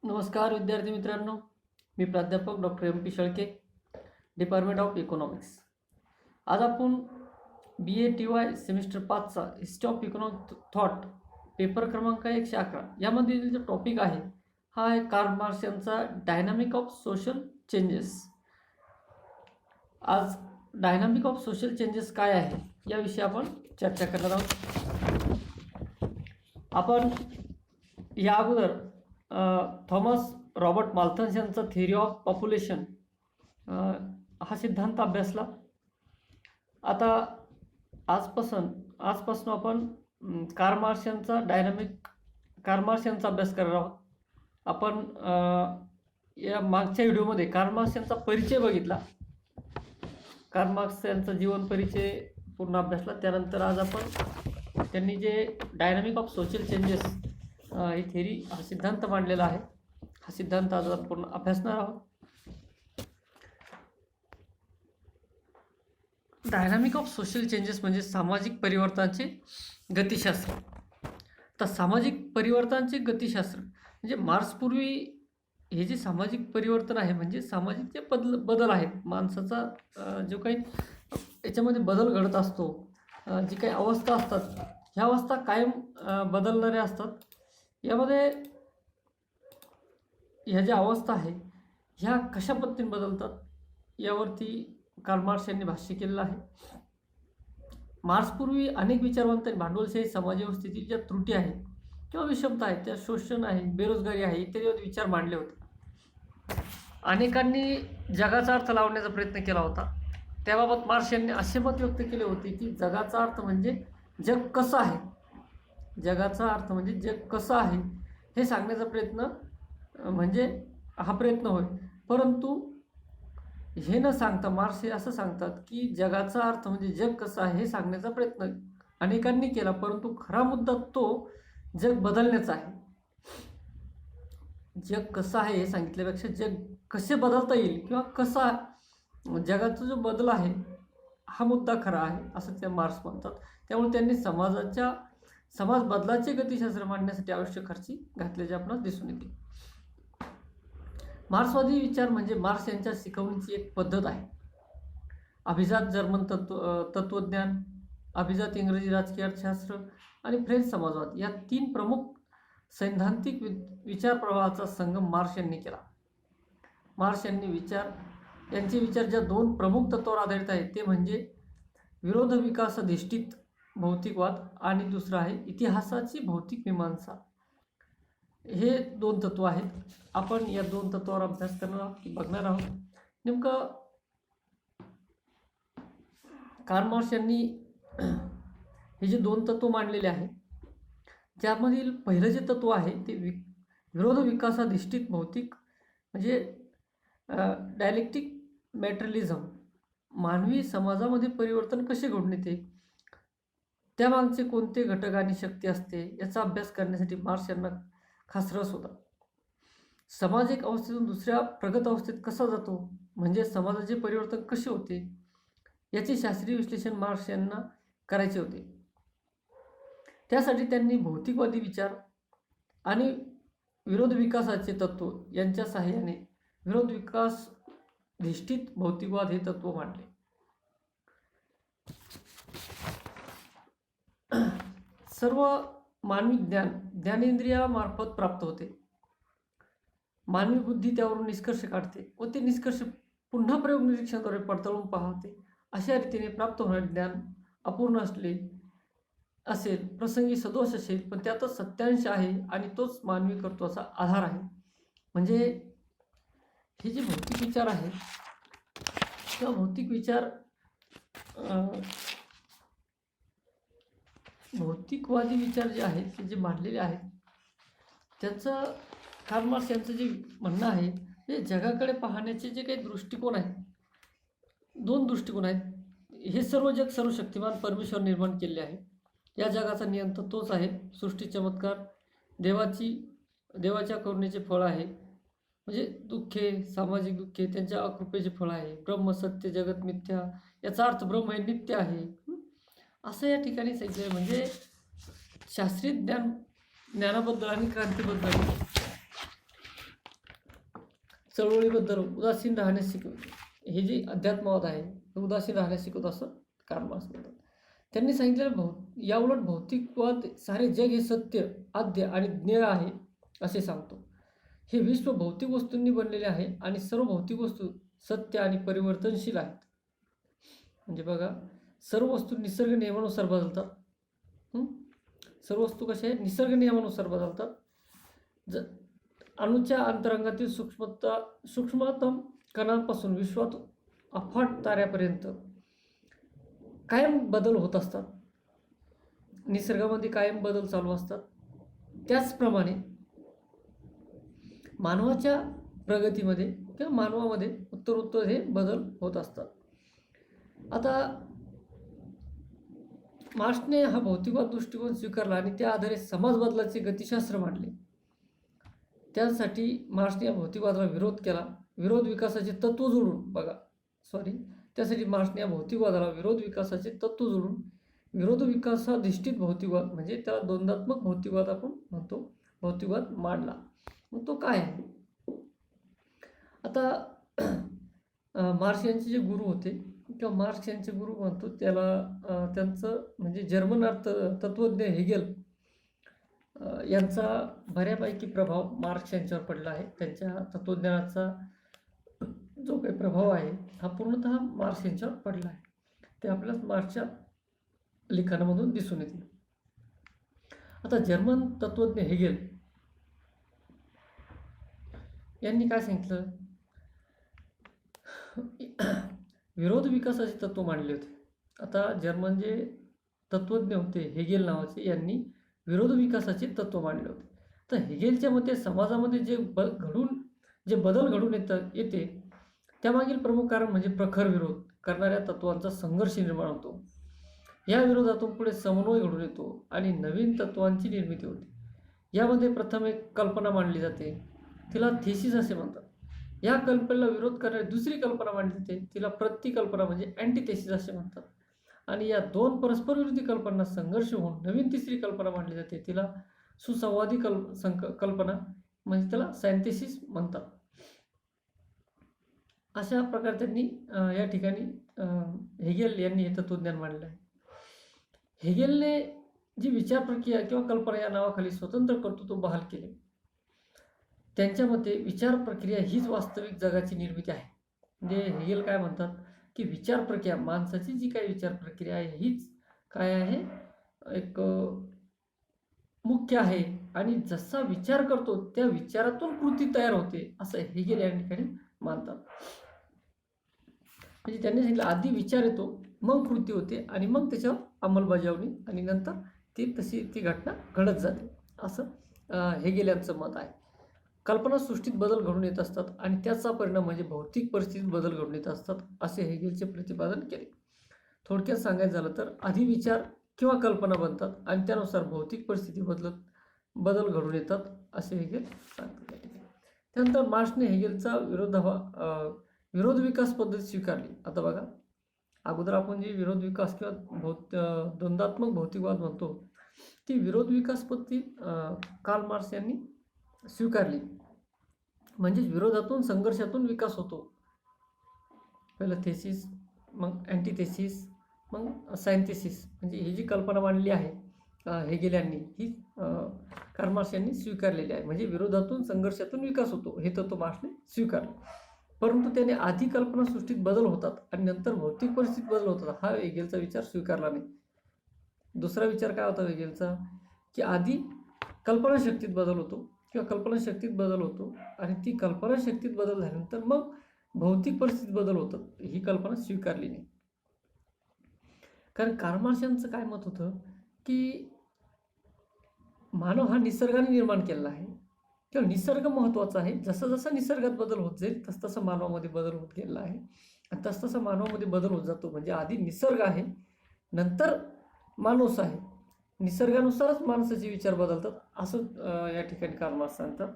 नमस्कार विद्यार्थी मित्रांनो, मी प्राध्यापक doctor M P Shelke, department of economics. आज आपण BA-TY सेमिस्टर 5चा history of economic thought paper क्रमांक 111 यामधील जो टॉपिक आहे हा आहे कार्ल मार्क्स यांचा डायनामिक ऑफ सोशल चेंजेस. आज डायनामिक ऑफ सोशल चेंजेस काय आहे याविषयी आपण चर्चा करणार आहोत. आपण या अगोदर थॉमस रॉबर्ट माल्थन्स यांचा थिअरी ऑफ पॉप्युलेशन हा सिद्धांत अभ्यासला. आता आजपासून आपण कार्ल मार्क्स यांचा अभ्यास करणार आहोत. आपण या मागच्या व्हिडिओमध्ये कार्ल मार्क्स यांचा परिचय बघितला, कार्ल मार्क्स यांचा जीवन परिचय पूर्ण अभ्यासला. त्यानंतर आज आपण त्यांनी जे dynamic of social changes he theory हा सिद्धांत मांडलेला आहे, हा सिद्धांत आज आपण पूर्ण अभ्यासणार आहोत. डायनामिक ऑफ सोशल चेंजेस म्हणजे सामाजिक परिवर्तनाचे गतिशास्त्र. तर सामाजिक परिवर्तनाचे गतिशास्त्र म्हणजे मार्क्सपूर्वी हे जे सामाजिक परिवर्तन आहे म्हणजे सामाजिक जे बदल आहेत, माणसाचा जो काही याच्यामध्ये बदल घडत असतो, जी काही अवस्था असतात ह्या अवस्था कायम बदलणाऱ्या असतात. यामध्ये ह्या ज्या अवस्था आहे ह्या कशा पद्धतीने बदलतात यावरती कार्ल मार्क्स यांनी भाष्य केलेलं आहे. मार्क्सपूर्वी अनेक विचारवंतांनी भांडवलशाही समाजव्यवस्थेतील ज्या त्रुटी आहेत किंवा विषमता आहेत, त्या शोषण आहे, बेरोजगारी आहे इत्यादी विचार मांडले होते. अनेकांनी जगाचा अर्थ लावण्याचा प्रयत्न केला होता. त्याबाबत मार्क्स यांनी असे मत व्यक्त केले होते की जगाचा अर्थ म्हणजे जग कसं आहे, जगाचा अर्थ म्हणजे जग कसं आहे हे सांगण्याचा प्रयत्न म्हणजे हा प्रयत्न होय. परंतु हे न सांगता मार्क्स हे असं सांगतात की जगाचा अर्थ म्हणजे जग कसं आहे हे सांगण्याचा प्रयत्न अनेकांनी केला, परंतु खरा मुद्दा तो जग बदलण्याचा आहे. जग कसं आहे हे सांगितल्यापेक्षा जग कसे बदलता येईल किंवा कसा जगाचा जो बदल आहे हा मुद्दा खरा आहे असं त्या मार्क्स म्हणतात. त्यामुळे त्यांनी समाज बदलाचे गतिशास्त्र मांडण्यासाठी आवश्यक खर्ची घातल्याचे आपणास दिसून येते. मार्क्सवादी विचार म्हणजे मार्क्स यांच्या शिकवणीची एक पद्धत आहे. अभिजात जर्मन तत्वज्ञान, अभिजात इंग्रजी राजकीय अर्थशास्त्र आणि फ्रेंच समाजवाद या 3 प्रमुख सैद्धांतिक विचार प्रवाहाचा संगम मार्क्स यांनी केला. मार्क्स यांचे विचार ज्या 2 प्रमुख तत्वावर आधारित आहेत ते म्हणजे विरोध विकासाधिष्ठित भौतिकवाद आणि दुसरं आहे इतिहासाची भौतिक मीमांसा. हे 2 तत्व आहेत. आपण या 2 तत्वावर अभ्यास करणार आहोत की बघणार आहोत. नेमकं कार्ल मार्क्स यांनी हे जे 2 तत्व मांडलेले आहेत ज्यामधील पहिलं जे तत्व आहे ते विरोध विकासाधिष्ठित भौतिक म्हणजे डायलेक्टिक मॅटेरियलिझम, मानवी समाजामध्ये परिवर्तन कसे घडून येते, त्यामागचे कोणते घटक आणि शक्ती असते याचा अभ्यास करण्यासाठी मार्क्स यांना खास रस होता. समाज एक अवस्थेतून दुसऱ्या प्रगत अवस्थेत कसा जातो म्हणजे समाजाचे परिवर्तन कसे होते याचे शास्त्रीय विश्लेषण मार्क्स यांना करायचे होते. त्यासाठी त्यांनी भौतिकवादी विचार आणि विरोध विकासाचे तत्व यांच्या सहाय्याने विरोध विकासधिष्ठित भौतिकवाद हे तत्व मांडले. सर्व मानवी ज्ञानेंद्रियामार्फत प्राप्त होते. मानवी बुद्धी त्यावरून निष्कर्ष काढते व ते निष्कर्ष पुन्हा प्रयोग निरीक्षणाद्वारे पडताळून पाहते. अशा रीतीने प्राप्त होणारे ज्ञान अपूर्ण असेल, प्रसंगी सदोष असेल, पण त्यातच सत्यांश आहे आणि तोच मानवी कर्तृत्वाचा आधार आहे. म्हणजे हे जे भौतिक विचार आहेत किंवा भौतिक विचार भौतिकवादी विचार जे आहेत ते जे मांडलेले आहेत त्याचं कार्ल मार्क्स यांचं जे म्हणणं आहे ते जगाकडे पाहण्याचे जे काही दृष्टिकोन आहेत, 2 दृष्टिकोन आहेत. हे सर्व जग सर्वशक्तिमान परमेश्वर निर्माण केले आहे. या जगाचा नियंता तोच आहे. सृष्टी चमत्कार देवाच्या करुणेचे फळ आहे. म्हणजे दुःखे, सामाजिक दुःखे त्यांच्या अकृपेचे फळ आहे. ब्रह्म सत्य, जगत मिथ्या, याचा अर्थ ब्रह्म हे नित्य आहे असं या ठिकाणी सांगितलं. म्हणजे शास्त्रीय ज्ञानाबद्दल आणि क्रांतीबद्दल चळवळीबद्दल उदासीन राहण्यास शिकवते. हे जे अध्यात्मवाद आहे हे उदासीन राहण्यास शिकवत असं कार्ल मार्क्स म्हणतात. त्यांनी सांगितलेलं याउलट भौतिकवाद सारे जग हे सत्य, आद्य आणि ज्ञेय आहे असे सांगतो. हे विश्व भौतिक वस्तूंनी बनलेले आहे आणि सर्व भौतिक वस्तू सत्य आणि परिवर्तनशील आहेत. म्हणजे बघा, सर्व वस्तू निसर्ग नियमानुसार बदलतात. सर्व वस्तू कशा आहेत? निसर्ग नियमानुसार बदलतात. अणूच्या अंतरंगातील सूक्ष्मतम कणांपासून विश्वात अफाट ताऱ्यापर्यंत कायम बदल होत असतात. निसर्गामध्ये कायम बदल चालू असतात. त्याचप्रमाणे मानवाच्या प्रगतीमध्ये किंवा मानवामध्ये उत्तरोत्तर हे बदल होत असतात. आता मार्क्सने हा भौतिकवाद दृष्टिकोन स्वीकारला आणि त्या आधारे समाज बदलाचे गतिशास्त्र मांडले. त्यासाठी मार्क्सने या भौतिकवादाला विरोध केला. विरोध विकासाचे तत्व जोडून त्यासाठी मार्क्सने या भौतिकवादाला विकासाचे तत्व जोडून विरोध विकासाधिष्ठित भौतिकवाद म्हणजे त्याला द्वंद्वात्मक भौतिकवाद आपण म्हणतो, भौतिकवाद मांडला. मग तो काय आहे? आता मार्क्स यांचे जे गुरु होते किंवा मार्क्स यांचे गुरु म्हणतो त्याला त्यांचं म्हणजे जर्मन तत्त्वज्ञ हेगेल यांचा बऱ्यापैकी प्रभाव मार्क्स यांच्यावर पडला आहे. त्यांच्या तत्त्वज्ञानाचा जो काही प्रभाव आहे हा पूर्णतः मार्क्स यांच्यावर पडला आहे. ते आपल्याला मार्क्सच्या लिखाणामधून दिसून येते. आता जर्मन तत्त्वज्ञ हेगेल यांनी काय सांगितलं? विरोध विकासाचे तत्व मांडले होते. आता जर्मन जे तत्त्वज्ञ होते हेगेल नावाचे, यांनी विरोध विकासाचे तत्व मांडले होते. तर हेगेलच्या मते समाजामध्ये जे बदल घडून येते त्यामागील प्रमुख कारण म्हणजे प्रखर विरोध करणाऱ्या तत्वांचा संघर्ष निर्माण होतो. या विरोधातून पुढे समन्वय घडून येतो आणि नवीन तत्वांची निर्मिती होते. यामध्ये प्रथम एक कल्पना मांडली जाते, तिला थेसिस असे म्हणतात. या कल्पनेला विरोध करणारी दुसरी कल्पना मांडली जाते, तिला प्रतिकल्पना म्हणजे अँटीथेसिस असे म्हणतात. आणि या दोन परस्पर विरोधी कल्पनांना संघर्ष होऊन नवीन तिसरी कल्पना मांडली जाते, तिला सुसंवादी कल्पना म्हणजे त्याला सायंथेसिस म्हणतात. अशा प्रकारे त्यांनी या ठिकाणी हेगेल यांनी हे तत्त्वज्ञान मांडलं आहे. हेगेलने जी विचार प्रक्रिया किंवा कल्पना या नावाखाली स्वतंत्र कर्तृत्व बहाल केले. त्यांच्या मते विचार प्रक्रिया हीच वास्तविक जगाची निर्मिती आहे. म्हणजे हेगेल काय म्हणतात की विचार प्रक्रिया, माणसाची जी काही विचार प्रक्रिया आहे हीच काय आहे, एक मुख्य आहे आणि जसा विचार करतो त्या विचारातून कृती तयार होते असं हेगेल या ठिकाणी मानतात. म्हणजे त्यांनी सांगितलं आधी विचार येतो, मग कृती होते आणि मग त्याच्यावर अंमलबजावणी आणि नंतर ती घटना घडत जाते असं हेगेल यांचं मत आहे. कल्पना सृष्टीत बदल घडून येत असतात आणि त्याचा परिणाम म्हणजे भौतिक परिस्थितीत बदल घडून येत असतात असे हेगेलचे प्रतिपादन केले. थोडक्यात सांगायचं झालं तर आधी विचार किंवा कल्पना बनतात आणि त्यानुसार भौतिक परिस्थिती बदल घडून येतात असे हेगेल सांगतात. त्यानंतर मार्क्सने हेगेलचा विरोध विकास पद्धती स्वीकारली. आता बघा, अगोदर आपण जी विरोध विकास किंवा द्वंद्वात्मक भौतिकवाद म्हणतो ती विरोध विकास पद्धती कार्ल मार्क्स यांनी स्वीकारली. म्हणजे विरोधातून संघर्षातून विकास होतो. पहिलं थेसिस, मग अँटीथेसिस, मग सायंथेसिस. म्हणजे ही जी कल्पना मांडली आहे हेगेल यांनी ही कार्ल मार्क्स यांनी स्वीकारलेली आहे. म्हणजे विरोधातून संघर्षातून विकास होतो हे तत्व मार्क्सने स्वीकारले. परंतु त्याने आधी कल्पना सृष्टीत बदल होतात आणि नंतर भौतिक परिस्थितीत बदल होतात हा हेगेलचा विचार स्वीकारला नाही. दुसरा विचार काय होता हेगेलचा की आधी कल्पनाशक्तीत बदल होतो किंवा कल्पनाशक्तीत बदल होतो आणि ती कल्पनाशक्तीत बदल झाल्यानंतर मग भौतिक परिस्थितीत बदल होतात, ही कल्पना स्वीकारली नाही. कारण कार्ल मार्क्स यांचं काय मत होतं की मानव हा निसर्गाने निर्माण केलेला आहे किंवा निसर्ग महत्त्वाचा आहे. जसं जसं निसर्गात बदल होत जाईल तसतसं मानवामध्ये बदल होत गेलेला आहे आणि तसतसं मानवामध्ये बदल होत जातो. म्हणजे आधी निसर्ग आहे, नंतर माणूस आहे. निसर्गानुसारच माणसाचे विचार बदलतात असं या ठिकाणी कार्ल मार्क्स सांगतात.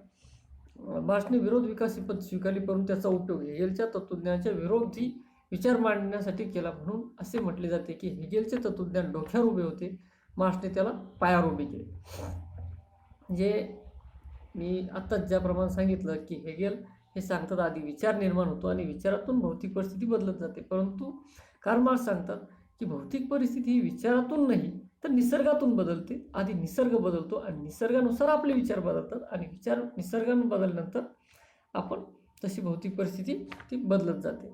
मार्क्सने विरोध विकास ही पद्धत स्वीकारली, परंतु त्याचा उपयोग हेगेलच्या तत्त्वज्ञानाच्या विरोधी विचार मांडण्यासाठी केला. म्हणून असे म्हटले जाते की हेगेलचे तत्त्वज्ञान डोक्यावर उभे होते, मार्क्सने त्याला पायावर उभे केले. म्हणजे मी आत्ताच ज्याप्रमाणे सांगितलं की हेगेल हे सांगतात आधी विचार निर्माण होतो आणि विचारातून भौतिक परिस्थिती बदलत जाते. परंतु कार्ल मार्क्स सांगतात की भौतिक परिस्थिती ही विचारातून नाही तर निसर्गातून बदलते. आधी निसर्ग बदलतो आणि निसर्गानुसार आपले विचार बदलतात आणि विचार निसर्गाने बदलल्यानंतर आपण तशी भौतिक परिस्थिती ती बदलत जाते.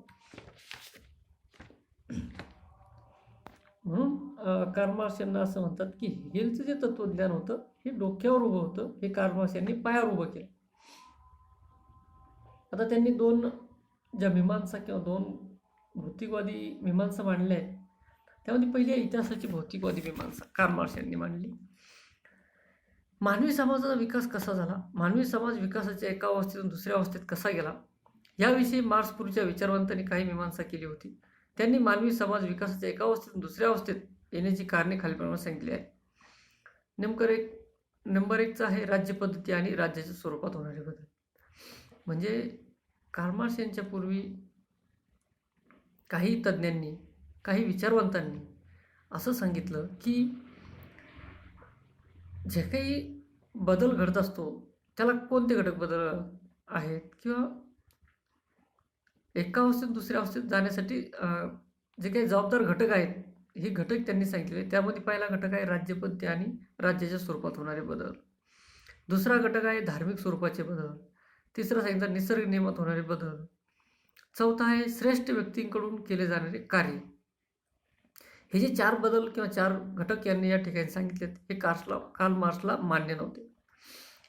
म्हणून कार्ल मार्क्स यांना असं म्हणतात की हेगेलचं जे तत्वज्ञान होतं हे डोक्यावर उभं होतं, हे कार्ल मार्क्स यांनी पायावर उभं केलं. आता त्यांनी दोन ज्या मीमांसा किंवा दोन भौतिकवादी मीमांसा मांडल्या आहेत त्यामध्ये पहिली आहे इतिहासाची भौतिकवादी मीमांसा, कार्ल मार्क्स यांनी मांडली. मानवी समाजाचा विकास कसा झाला, मानवी समाज विकासाच्या एका अवस्थेतून दुसऱ्या अवस्थेत कसा गेला याविषयी मार्क्सपूर्वीच्या विचारवंतांनी काही मीमांसा केली होती. त्यांनी मानवी समाज विकासाच्या एका अवस्थेतून दुसऱ्या अवस्थेत येण्याची कारणे खालीलप्रमाणे सांगितली आहे. नंबर 1चा आहे राज्यपद्धती आणि राज्याच्या स्वरूपात होणारे बदल. म्हणजे कार्ल मार्क्स यांच्या पूर्वी काही तज्ज्ञांनी, काही विचारवंतांनी असं सांगितलं की जे काही बदल घडत असतो त्याला कोणते घटक बदल आहेत किंवा एका अवस्थेत दुसऱ्या अवस्थेत जाण्यासाठी जे काही जबाबदार घटक आहेत हे घटक त्यांनी सांगितले. त्यामध्ये पहिला घटक आहे राज्यपद्धती आणि राज्याच्या स्वरूपात होणारे बदल. दुसरा घटक आहे धार्मिक स्वरूपाचे बदल. तिसरा सांगितलं निसर्ग नियमात होणारे बदल. चौथा आहे श्रेष्ठ व्यक्तींकडून केले जाणारे कार्य. हे जे 4 बदल किंवा 4 घटक यांनी या ठिकाणी सांगितलेत हे कार्ल मार्क्सला मान्य नव्हते.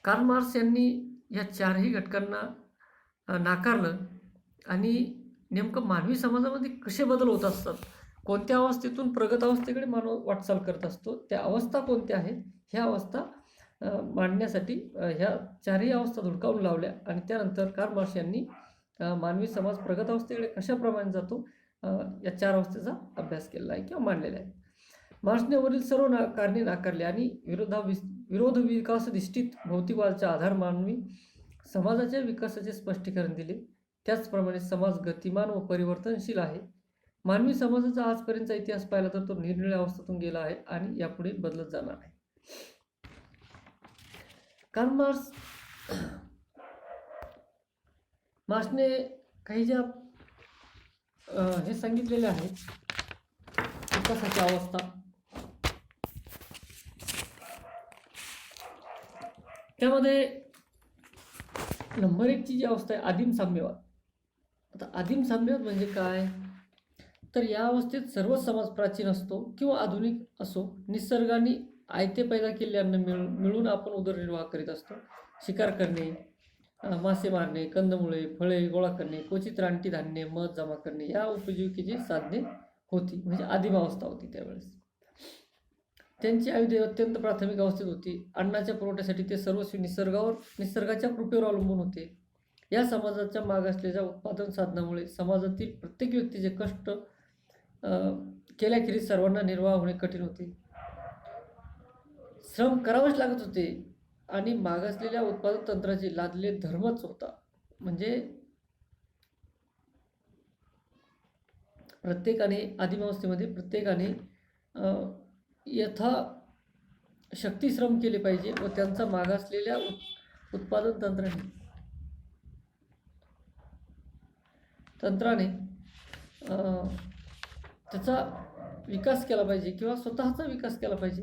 कार्ल मार्क्स यांनी या 4ही घटकांना नाकारलं आणि नेमकं मानवी समाजामध्ये कसे बदल होत असतात, कोणत्या अवस्थेतून प्रगत अवस्थेकडे मानव वाटचाल करत असतो, त्या अवस्था कोणत्या आहेत ह्या अवस्था मांडण्यासाठी ह्या 4ही अवस्था धुडकावून लावल्या आणि त्यानंतर कार्ल मार्क्स यांनी मानवी समाज प्रगत अवस्थेकडे कशाप्रमाणे जातो या 4 अवस्थेचा अभ्यास केलेला आहे किंवा मांडलेला आहे. मार्क्सने वरील सर्व कारणे नाकारली आणि विरोध विकासधिष्ठित भौतिकवादाचा आधार मानवी समाजाच्या विकासाचे स्पष्टीकरण दिले. त्याचप्रमाणे समाज गतिमान व परिवर्तनशील आहे. मानवी समाजाचा आजपर्यंतचा इतिहास पाहिला तर तो निरनिराळ्या अवस्थेतून गेला आहे आणि यापुढे बदलत जाणार आहे. कार्ल मार्क्सने काही ज्या हे सांगितलेले आहेत विकासाची अवस्था, त्यामध्ये नंबर 1ची जी अवस्था आहे आदिम साम्यवाद. आता आदिम साम्यवाद म्हणजे काय तर या अवस्थेत सर्व समाज प्राचीन असतो किंवा आधुनिक असो, निसर्गाने आयते पैदा केलेले अन्न मिळून आपण उदरनिर्वाह करीत असतो. शिकार करणे, मासे मारणे, कंदमुळे, फळे गोळा करणे, क्वचित रानटी धान्य, मध जमा करणे या उपजीविकेची साधने होती. म्हणजे आदिम अवस्था होती त्यावेळेस. त्यांची आयुष्य अत्यंत प्राथमिक अवस्थेत होती. अन्नाच्या पुरवठ्यासाठी ते सर्वस्वी निसर्गाच्या कृपेवर अवलंबून होते. या समाजाच्या मागासलेल्या उत्पादन साधनामुळे समाजातील प्रत्येक व्यक्तीचे कष्ट केल्याखेरीज सर्वांना निर्वाह होणे कठीण होते. श्रम करावेच लागत होते आणि मागासलेल्या उत्पादन तंत्राचे लादले धर्मच होता. म्हणजे प्रत्येकाने आदिमावस्थेमध्ये प्रत्येकाने यथाशक्ती श्रम केले पाहिजे व त्यांचा मागासलेल्या उत्पादन तंत्राने त्याचा विकास केला पाहिजे किंवा स्वतःचा विकास केला पाहिजे.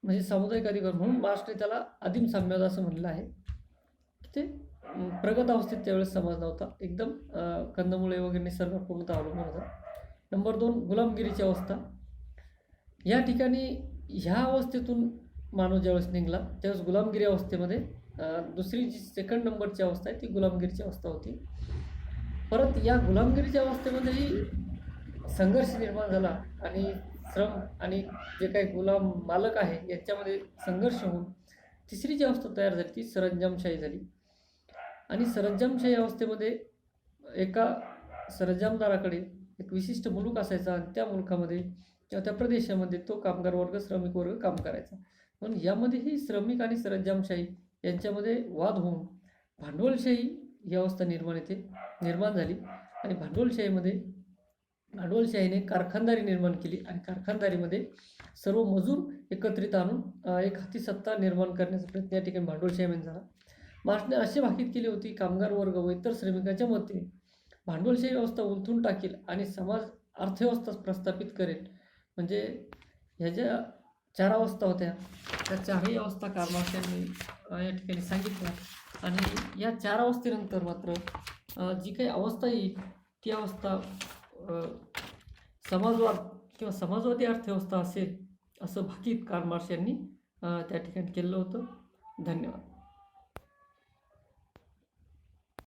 म्हणजे सामुदायिक अधिकार म्हणून मार्क्सने त्याला आदिम साम्यवाद असं म्हणलं आहे. ते प्रगत अवस्थेत त्यावेळेस समाज नव्हता, एकदम कंदमुळे वगैरे निसर्ग पूर्णतः अवलंबून होता. नंबर 2 गुलामगिरीची अवस्था. या ठिकाणी ह्या अवस्थेतून मानव ज्यावेळेस निघाला त्यावेळेस गुलामगिरी अवस्थेमध्ये दुसरी जी 2nd नंबरची अवस्था आहे ती गुलामगिरीची अवस्था होती. परत या गुलामगिरीच्या अवस्थेमध्येही संघर्ष निर्माण झाला आणि श्रम आणि जे काही गुलाम मालक आहे यांच्यामध्ये संघर्ष होऊन तिसरी जी अवस्था तयार झाली ती सरंजामशाही झाली. आणि सरंजामशाही अवस्थेमध्ये एका सरंजामदाराकडे एक विशिष्ट मुलूक असायचा आणि त्या मुलुखामध्ये किंवा त्या प्रदेशामध्ये तो कामगार वर्ग, श्रमिक वर्ग काम करायचा. म्हणून यामध्येही श्रमिक आणि सरंजामशाही यांच्यामध्ये वाद होऊन भांडवलशाही ही अवस्था निर्माण झाली आणि भांडवलशाहीने कारखानदारी निर्माण केली आणि कारखानदारीमध्ये सर्व मजूर एकत्रित आणून एक हाती सत्ता निर्माण करण्याचा प्रयत्न या ठिकाणी भांडवलशाहीमध्ये झाला. मार्क्सने अशी भाकीत केली होती, कामगार वर्ग व इतर श्रमिकांच्या मते भांडवलशाही व्यवस्था उलथून टाकील आणि समाज अर्थव्यवस्था प्रस्थापित करेल. म्हणजे ह्या ज्या 4 अवस्था होत्या, त्या 4ही अवस्था कार्ल मार्क्स यांनी या ठिकाणी सांगितल्या. आणि या 4 अवस्थेनंतर मात्र जी काही अवस्था येईल ती अवस्था समाजवाद किंवा समाजवादी अर्थव्यवस्था असेल, असं भाकीत कार्ल मार्क्स यांनी त्या ठिकाणी केलेलं होतं. धन्यवाद.